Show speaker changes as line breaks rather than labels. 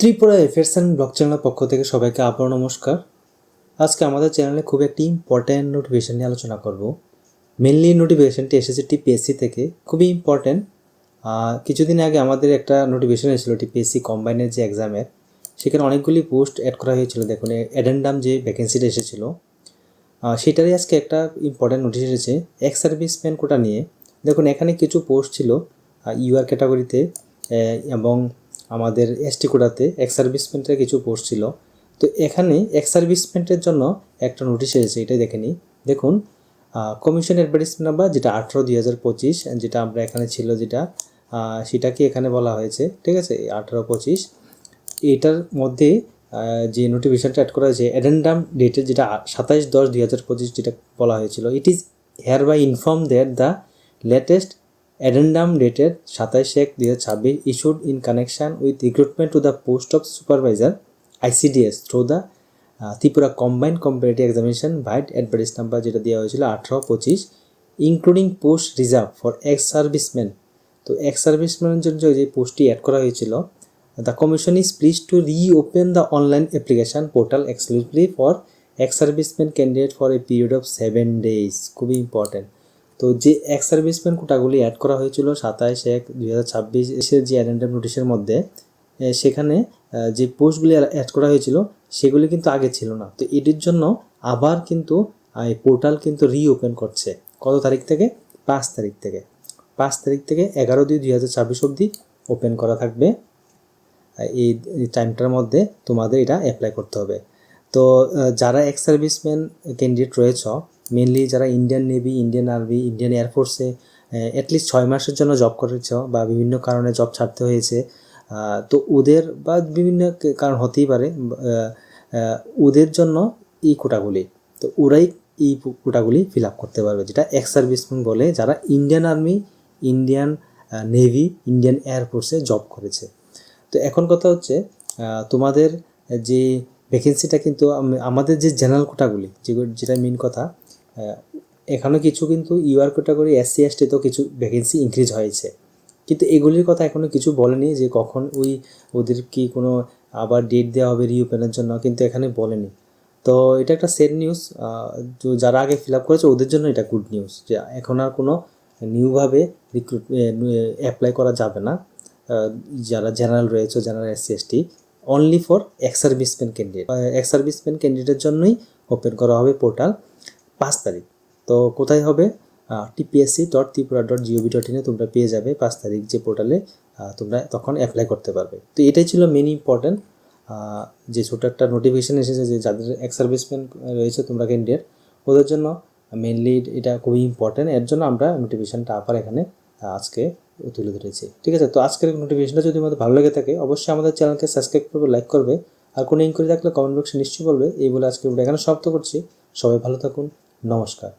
Tripura affairs and blog চ্যানেলের পক্ষ থেকে সবাইকে আবারও নমস্কার। আজকে আমাদের চ্যানেলে খুব একটি ইম্পর্ট্যান্ট নোটিফিকেশন নিয়ে আলোচনা করব। মেনলি নোটিফিকেশনটি এসেছে টিপিএসসি থেকে, খুবই ইম্পর্ট্যান্ট। কিছুদিন আগে আমাদের একটা নোটিফিকেশন এসেছিলো টিপিএসসি কম্বাইনের যে এক্সামের, সেখানে অনেকগুলি পোস্ট অ্যাড করা হয়েছিল। দেখুন, অ্যাডেন্ডাম যে ভ্যাকেন্সিটা এসেছিলো সেটারই আজকে একটা ইম্পর্ট্যান্ট নোটিশ এসেছে এক্স সার্ভিসম্যান কোটা নিয়ে। দেখুন, এখানে কিছু পোস্ট ছিল ইউআর ক্যাটাগরিতে এবং আমাদের এসটি কোটাতে এক্স সার্ভিসম্যানের কিছু পোস্ট ছিল। তো এখানে এক্স সার্ভিসম্যানের জন্য একটা নোটিশ এসেছে, এটাই দেখে নিই। দেখুন, কমিশন অ্যাডভার্টাইজমেন্ট নাম্বার যেটা 18/2025, যেটা আমরা এখানে ছিল, যেটা সেটাকে এখানে বলা হয়েছে, ঠিক আছে, 18-25। এটার মধ্যে যে নোটিফিকেশনটা অ্যাড করা হয়েছে অ্যাডেন্ডাম ডেটের, যেটা 27/10/2025 যেটা বলা হয়েছিল, it is hereby inform that the latest addendum dated 27/1/2026 issued in connection with recruitment to the post of supervisor ICDS through the Tripura combined comparative examination vide advertise number যেটা দেওয়া হয়েছিল 18-25, including post reserve for ex serviceman. তো ex সার্ভিসম্যানের জন্য যে পোস্টটি add করা হয়েছিল, the commission is please to reopen the online application portal exclusively for ex serviceman candidate for a period of 7 days। খুবই ইম্পর্টেন্ট। তো যে এক্স সার্ভিসম্যান কোটাগুলি অ্যাড করা হয়েছিল 27/1/2026 যে অ্যাডেন্ডাম নোটিশের মধ্যে, সেখানে যে পোস্টগুলি অ্যাড করা হয়েছিল সেগুলি কিন্তু আগে ছিল না। তো এটির জন্য আবার কিন্তু এই পোর্টাল কিন্তু রিওপেন করছে। কত তারিখ থেকে? 5 তারিখ থেকে। 5 তারিখ থেকে 11/2/2026 অবধি ওপেন করা থাকবে। এই টাইমটার মধ্যে তোমাদের এটা অ্যাপ্লাই করতে হবে। তো যারা এক্স সার্ভিসম্যান ক্যান্ডিডেট রয়েছ, মেনলি যারা Indian navy, Indian army, Indian এয়ারফোর্সে অ্যাটলিস্ট 6 মাসের জন্য জব করেছ বা বিভিন্ন কারণে জব ছাড়তে হয়েছে, তো ওদের বা বিভিন্ন কারণ হতেই পারে, ওদের জন্য এই কোটাগুলি, তো ওরাই এই কোটাগুলি ফিল আপ করতে পারবে, যেটা এক্স সার্ভিসম্যান বলে, যারা Indian army, Indian navy, Indian এয়ারফোর্সে জব করেছে। তো এখন কথা হচ্ছে, তোমাদের যে ভ্যাকেন্সিটা কিন্তু আমাদের যে জেনারেল কোটাগুলি, যেটা মেন কথা, এখানে কিছু কিন্তু ইউআর ক্যাটাগরি এসসি এসটিতেও কিছু ভ্যাকেন্সি ইনক্রিজ হয়েছে, কিন্তু এগুলির কথা এখনও কিছু বলেনি যে কখন ওদের কি কোনো আবার ডেট দেওয়া হবে রিওপেনের জন্য, কিন্তু এখানে বলেনি। তো এটা একটা সেড নিউজ। যারা আগে ফিল আপ করেছে ওদের জন্য এটা গুড নিউজ, যে এখন আর কোনো নিউভাবে অ্যাপ্লাই করা যাবে না। যারা জেনারেল রয়েছে, general SC ST, only for ex serviceman candidate, ex serviceman ক্যান্ডিডেটের জন্যই ওপেন করা হবে পোর্টাল 5 তারিখ। তো কোথায় হবে? tpsc.tripura.gov.in তোমরা পেয়ে যাবে 5 তারিখ যে পোর্টালে তোমরা তখন অ্যাপ্লাই করতে পারবে। তো এটাই ছিল মেন ইম্পর্টেন্ট, যে ছোটো একটা নোটিফিকেশান এসেছে যে যাদের এক্স সার্ভিসম্যান রয়েছে তোমরা ক্যান্ডিডেট, ওদের জন্য মেনলি এটা খুবই ইম্পর্টেন্ট। এর জন্য আমরা নোটিফিকেশানটা আবার এখানে আজকে তুলে ধরেছি। ঠিক আছে, তো আজকের নোটিফিকেশনটা যদি আমাদের ভালো লেগে থাকে অবশ্যই আমাদের চ্যানেলকে সাবস্ক্রাইব করবে, লাইক করবে, আর কোনো ইনকোয়ারি থাকলে কমেন্ট বক্সে নিশ্চয়ই বলবে। এই বলে আজকে এখানে সমাপ্ত করছি। সবাই ভালো থাকুন, নমস্কার।